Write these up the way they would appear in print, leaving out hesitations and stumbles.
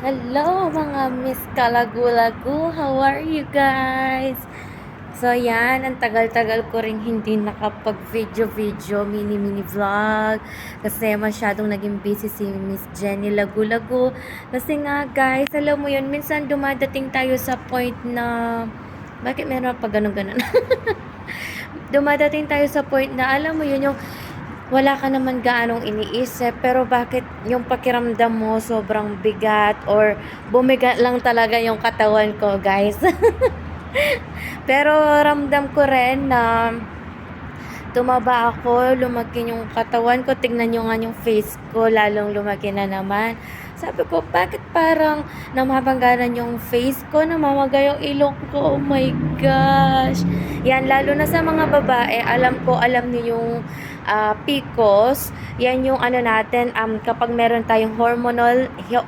Hello mga Miss Kalagulagu, how are you guys? So yan, ang tagal-tagal ko rin hindi nakapag-video-video, mini-mini vlog kasi masyadong naging busy si Miss Jenny Lagulagu. Kasi nga guys, alam mo yun, minsan dumadating tayo sa point na bakit meron pa ganun-ganun? Dumadating tayo sa point na alam mo yun, yung wala ka naman gaanong iniisip, pero bakit yung pakiramdam mo sobrang bigat or bumigat lang talaga yung katawan ko, guys. Pero ramdam ko rin na tumaba ako, lumaki yung katawan ko, tignan nyo nga yung face ko, lalong lumaki na naman. Sabi ko, bakit parang namabanggaran yung face ko, namamaga yung ilong ko, oh my gosh. Yan, lalo na sa mga babae, alam niyo yung PCOS, yan yung ano natin, kapag meron tayong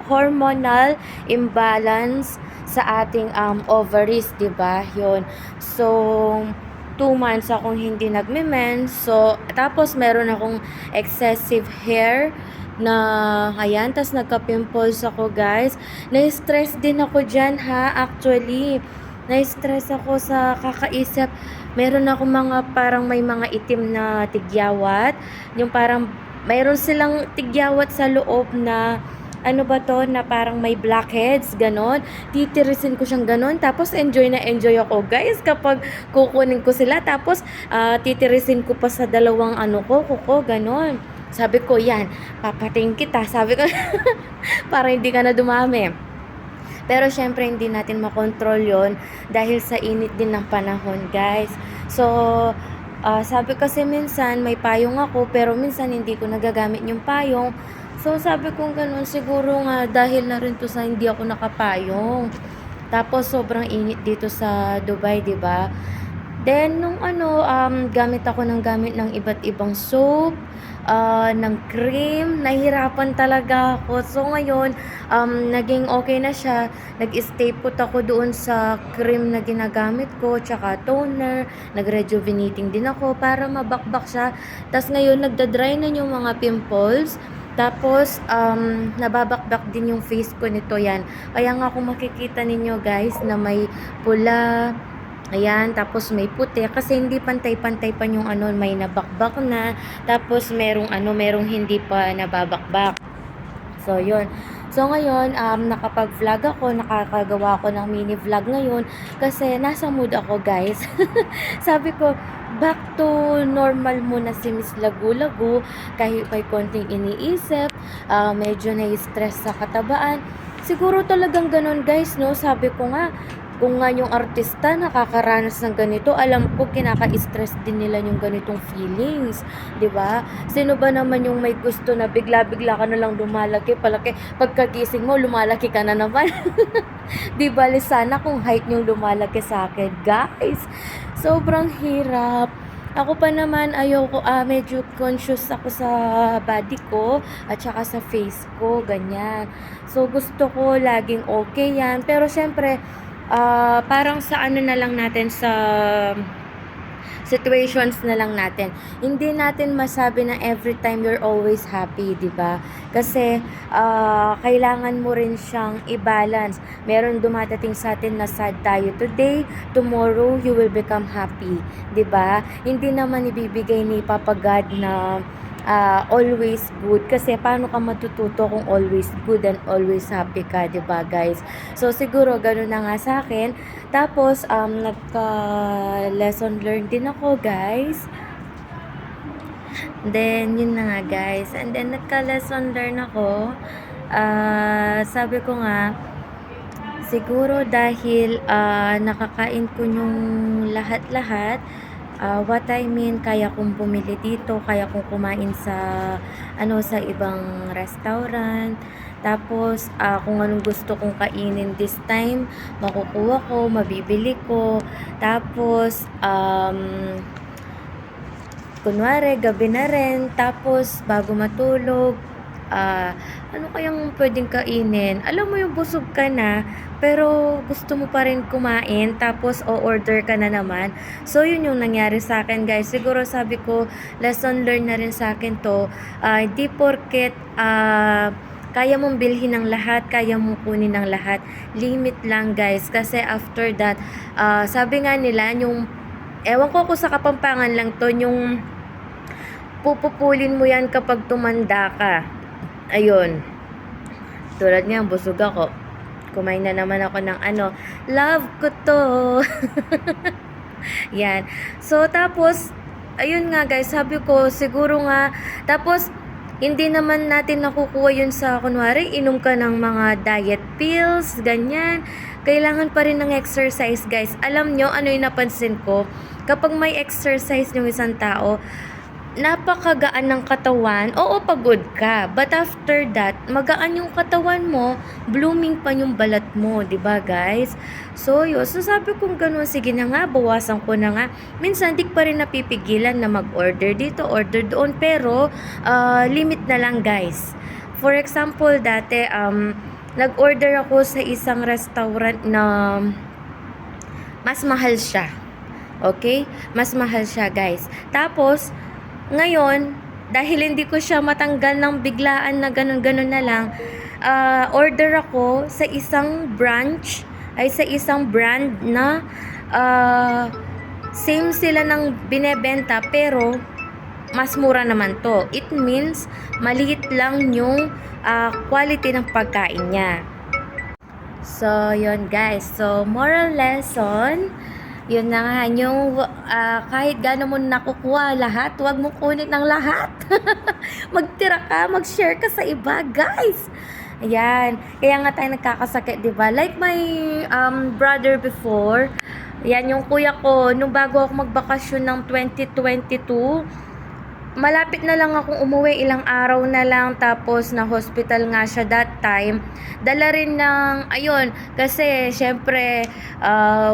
hormonal imbalance sa ating ovaries, 'di ba? Yun. So 2 months akong hindi nagme-mens. So tapos meron akong excessive hair na ayan, tas nagka-pimples ako, guys. Na-stress din ako diyan, ha, actually. Na-stress ako sa kakaisip. Meron ako mga parang may mga itim na tigyawat, yung parang mayroon silang tigyawat sa loob na ano ba to, na parang may blackheads, ganon. Titirisin ko siyang ganon, tapos enjoy na enjoy ako, guys, kapag kukunin ko sila, tapos titirisin ko pa sa dalawang ano ko, kuko, ganon. Sabi ko, yan, papating kita, sabi ko, para hindi ka na dumami. Pero syempre hindi natin makontrol yon dahil sa init din ng panahon, guys. So, sabi kasi minsan may payong ako pero minsan hindi ko nagagamit yung payong. So sabi ko ganun, siguro nga dahil na rin to sa hindi ako nakapayong. Tapos sobrang init dito sa Dubai, 'di ba? Then, nung ano, gamit ako ng gamit ng iba't ibang soap, ng cream, nahihirapan talaga ako. So, ngayon, naging okay na siya. Nag-stay put ako doon sa cream na ginagamit ko, tsaka toner, nag-rejuvenating din ako para mabakbak siya. Tapos ngayon, nagda-dry na yung mga pimples. Tapos, nababakbak din yung face ko nito, yan. Kaya nga kung makikita ninyo guys na may pula, ayan, tapos may puti kasi hindi pantay-pantay pa yung ano, may nabakbak na, tapos merong hindi pa nababakbak. So, yun. So, ngayon, nakapag-vlog ako, nakakagawa ako ng mini vlog ngayon kasi nasa mood ako, guys. Sabi ko, back to normal muna si Miss Lagu-Lagu, kahit may konting iniisip, medyo na-stress sa katabaan. Siguro talagang ganun, guys, no? Sabi ko nga, kung nga yung artista nakakaranas ng ganito, alam ko kinaka-stress din nila yung ganitong feelings, 'di ba? Sino ba naman yung may gusto na bigla-bigla ka na lang lumalaki, palaki, pagkagising mo lumalaki ka na naman. 'Di ba, sana kung height yung lumalaki sa akin, guys. Sobrang hirap. Ako pa naman ayoko, medyo conscious ako sa body ko at saka sa face ko, ganyan. So gusto ko laging okay yan. Pero syempre, parang sa ano na lang natin, sa situations na lang natin. Hindi natin masabi na every time you're always happy, 'di ba? Kasi kailangan mo rin siyang i-balance. Meron dumadating sa atin na sad tayo today, tomorrow you will become happy, 'di ba? Hindi naman ibibigay ni Papa God na always good, kasi paano ka matututo kung always good and always happy ka, 'di ba, guys? So siguro gano'n na nga sa akin. Tapos nagka lesson learned din ako, guys. Then yun na nga, guys. And then nagka lesson learn ako. Sabi ko nga, siguro dahil nakakain ko yung lahat-lahat. What I mean, kaya kong bumili dito, kaya kong kumain sa ano, sa ibang restaurant. Tapos kung anong gusto kong kainin this time, makukuha ko, mabibili ko. Tapos kunwari gabi na rin, tapos bago matulog, ano kayang pwedeng kainin? Alam mo yung busog ka na, pero gusto mo pa rin kumain, tapos o-order ka na naman. So, yun yung nangyari sa akin, guys. Siguro sabi ko, lesson learned na rin sa akin to. Hindi porket kaya mong bilhin ng lahat, kaya mong kunin ng lahat. Limit lang guys, kasi after that, sabi nga nila, yung, ewan ko kung sa Kapampangan lang to, yung pupupulin mo yan kapag tumanda ka. Ayun. Tulad nga, busog ako. Kumain na naman ako ng love ko to. Yan. So, tapos, ayun nga guys, sabi ko, siguro nga, tapos, hindi naman natin nakukuha yun sa, kunwari, inom ka ng mga diet pills, ganyan. Kailangan pa rin ng exercise guys. Alam nyo, ano yung napansin ko? Kapag may exercise yung isang tao, napakagaan ng katawan. Oo, pagod ka. But after that, magaan yung katawan mo, blooming pa yung balat mo, 'di ba, guys? So, yun. So, sabi kong ganun, sige na nga, bawasan ko na nga. Minsan, di pa rin napipigilan na mag-order dito, order doon. Pero, limit na lang, guys. For example, dati, nag-order ako sa isang restaurant na mas mahal siya. Okay? Mas mahal siya, guys. Tapos, ngayon, dahil hindi ko siya matanggal ng biglaan na ganun-ganun na lang, order ako sa isang branch, ay sa isang brand na same sila ng binebenta pero mas mura naman to. It means, maliit lang yung quality ng pagkain niya. So, yun guys. So, moral lesson, yun na nga, yung kahit gano'n mo nakukuha lahat, huwag mo kunin ng lahat. Magtira ka, mag-share ka sa iba, guys. Ayan. Kaya nga tayo nagkakasakit, diba? Like my brother before, yan yung kuya ko, nung bago ako magbakasyon ng 2022, malapit na lang akong umuwi, ilang araw na lang, tapos na hospital nga siya that time. Dala rin ng, ayun, kasi syempre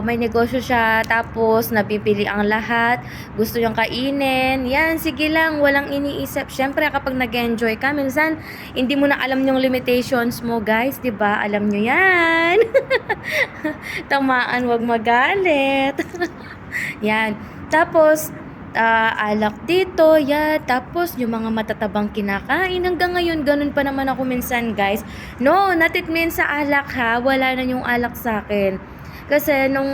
may negosyo siya, tapos nabibili ang lahat, gusto niyang kainin, yan, sige lang, walang iniisip. Syempre kapag nag-enjoy ka, minsan hindi mo na alam yung limitations mo, guys, 'di ba? Alam niyo yan. Tamaan, wag magalit. Yan. Tapos alak dito, yan. Tapos, yung mga matatabang kinakain. Hanggang ngayon, ganun pa naman ako minsan, guys. No, not it means sa alak, ha. Wala na yung alak sa akin. Kasi, nung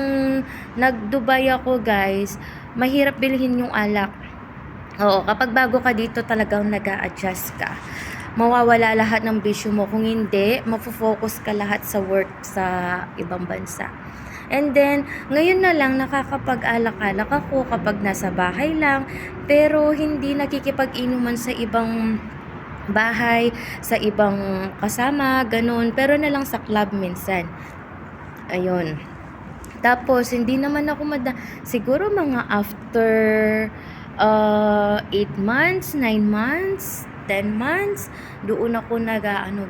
nag-Dubai ako, guys, mahirap bilhin yung alak. Oo, kapag bago ka dito, talagang nag-a-adjust ka. Mawawala lahat ng bisyo mo. Kung hindi, mafo-focus ka lahat sa work sa ibang bansa. And then, ngayon na lang nakakapag-alak-alak ako kapag nasa bahay lang, pero hindi nakikipag-inuman sa ibang bahay, sa ibang kasama, ganun. Pero na lang sa club minsan. Ayun. Tapos, hindi naman ako siguro mga after 8 months, 9 months, 10 months, doon ako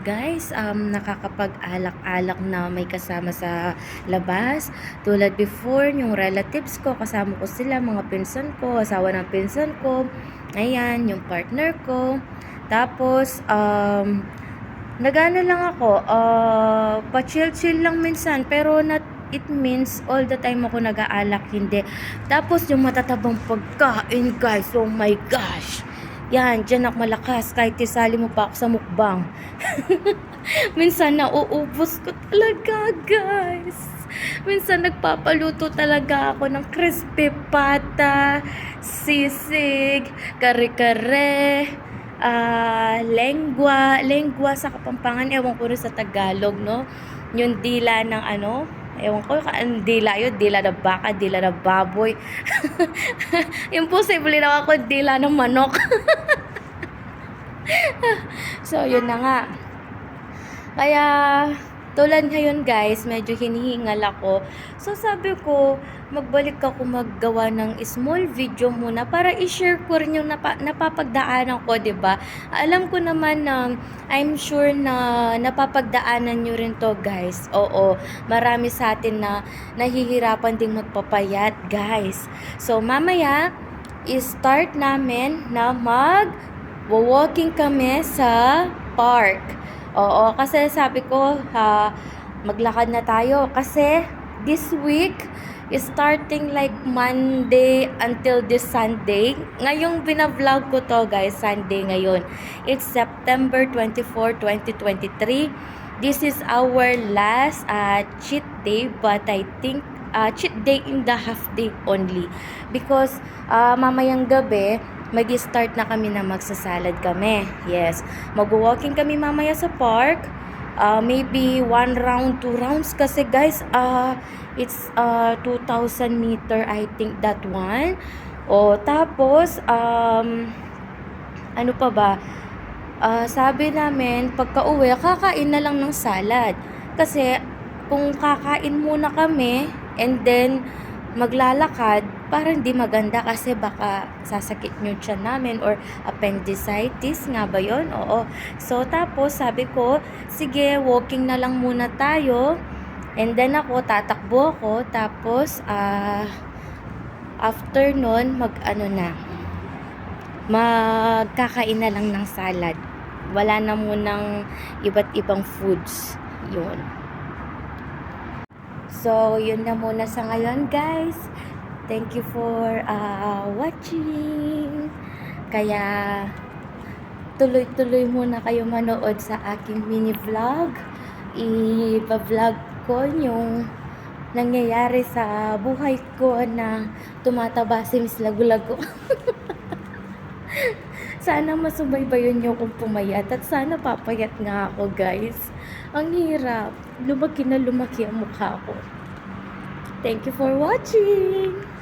guys, nakakapag-alak-alak na may kasama sa labas. Tulad before, yung relatives ko, kasama ko sila, mga pinsan ko, asawa ng pinsan ko, ayan, yung partner ko. Tapos, nagano lang ako, pa-chill-chill lang minsan, pero not it means all the time ako nag-aalak, hindi. Tapos, yung matatabang pagkain, guys, oh my gosh, yan, dyan ako malakas. Kahit isali mo pa ako sa mukbang. Minsan nauubos ko talaga, guys. Minsan nagpapaluto talaga ako ng crispy pata, sisig, kare-kare, lengua sa Kapampangan. Ewan ko rin sa Tagalog, no? Yung dila ng ewan ko, dila yun, dila ng baka, dila ng baboy. Imposible na ako dila ng manok. So, yun na nga. Kaya, tulad ngayon guys, medyo hinihingal ako. So, sabi ko, magbalik ako maggawa ng small video muna para i-share ko rin yung napapagdaanan ko, 'di ba? Alam ko naman na I'm sure na napapagdaanan nyo rin to, guys. Oo, marami sa atin na nahihirapan ding magpapayat, guys. So, mamaya i-start namin na walking kami sa park. Oo, kasi sabi ko, maglakad na tayo kasi this week starting like Monday until this Sunday. Ngayong binavlog ko to guys, Sunday ngayon. It's September 24, 2023. This is our last cheat day, but I think cheat day in the half day only. Because mamayang gabi, mag-start na kami na magsasalad kami. Yes, mag-walking kami mamaya sa park. Maybe 1 round, 2 rounds kasi guys, it's 2,000 meter I think that one. O tapos ano pa ba? Sabi namin pagka-uwi kakain na lang ng salad. Kasi kung kakain muna kami and then maglalakad, parang hindi maganda kasi baka sasakit yung tiyan namin or appendicitis nga ba yun? Oo. So, tapos sabi ko, sige, walking na lang muna tayo. And then ako, tatakbo ako. Tapos, after nun, magkakain na lang ng salad. Wala na munang iba't ibang foods. Yun. So, yun na muna sa ngayon, guys. Thank you for watching. Kaya, tuloy-tuloy muna kayo manood sa aking mini vlog. I-vlog ko yung nangyayari sa buhay ko na tumataba si Miss Lagu-Lagu. Sana masubaybayan niyo kung pumayat at sana papayat nga ako, guys. Ang hirap. Lumaki na lumaki ang mukha ko. Thank you for watching!